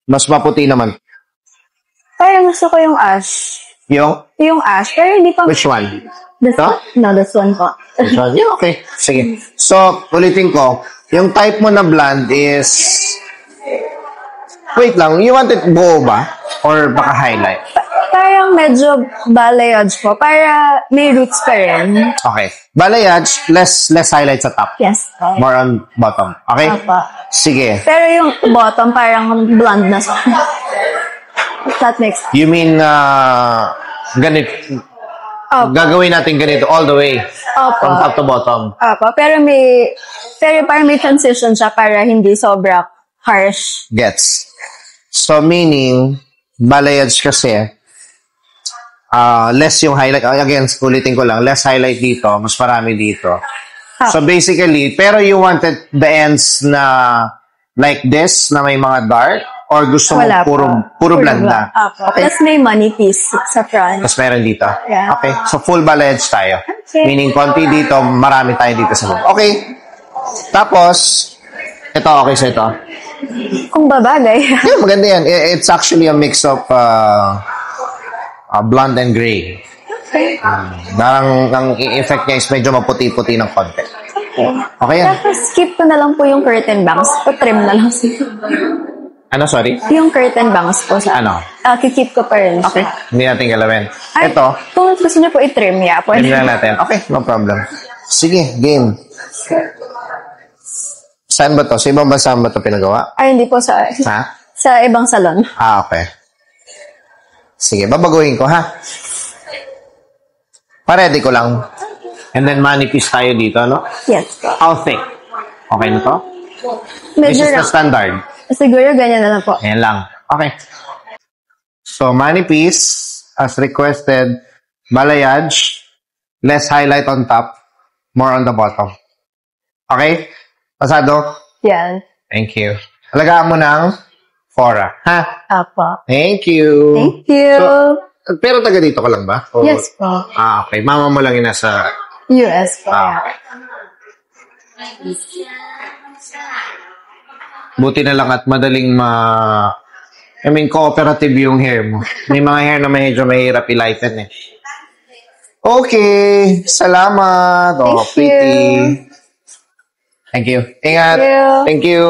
Mas maputi naman. Parang gusto ko yung ash. Yung ash. Pero hindi pa... Which one? This Ito? No, this one po. Which one? Yeah, okay. Sige. So, ulitin ko. Yung type mo na blonde is... Wait lang. You want it buo ba? Or baka highlight? Parang medyo balayage po. Para may roots pa rin. Okay. Balayage, less highlight sa top. Yes. More on bottom. Okay? Apa. Sige. Pero yung bottom parang blonde na siya. If that makes sense. You mean, ganito. Gagawin natin ganito all the way. Opo. From top to bottom. Opo. Pero parang may transition siya para hindi sobra harsh. Gets. So, meaning, balayage kasi, less yung highlight. Again, ulitin ko lang, less highlight dito, mas marami dito. So, basically, pero you wanted the ends na like this, na may mga dark, or gusto mo puro blanda? Okay. Tapos may money piece sa front. Tapos meron dito? Yeah. Okay. So, full balayage tayo. Okay. Meaning, konti dito, marami tayo dito sa baba. Okay. Tapos, ito, okay sa ito. Kung babagay. Yeah, maganda yan. It's actually a mix of blonde and gray. Okay. Parang ang effect niya is medyo maputi-puti ng konti. Okay yan. Tapos skip ko na lang po yung curtain bangs. Pa-trim na lang siya. Ano, sorry? Yung curtain bangs po. Ano? Kikip ko pa rin. Okay. Hindi natin galawin. Ay, Ito. Kung gusto niyo po i-trim, pwede. Trim na natin. Okay, no problem. Sige, game. Saan ba to? Sa ibang bansa ba to pinagawa? Ay, hindi po sa ibang salon. Okay. Sige, babaguhin ko, ha? Paredy ko lang. And then manipis tayo dito, no? Yes. How thick? Okay na to? This is the standard. Siguro ganyan na lang po. Ayan lang. Okay. So, manipis, as requested, balayage, less highlight on top, more on the bottom. Okay? Pasado? Yan. Thank you. Alagaan mo ng Fora, ha? Apo. Thank you. Thank you. So, pero taga dito ka lang ba? O, Yes po. okay. Mama mo lang yung nasa... US po. Buti na lang at madaling cooperative yung hair mo. May mga hair na medyo mahirap i-lighten eh. Okay. Salamat. Thank pretty. you. Thank you. Ingat. Thank you. Thank you.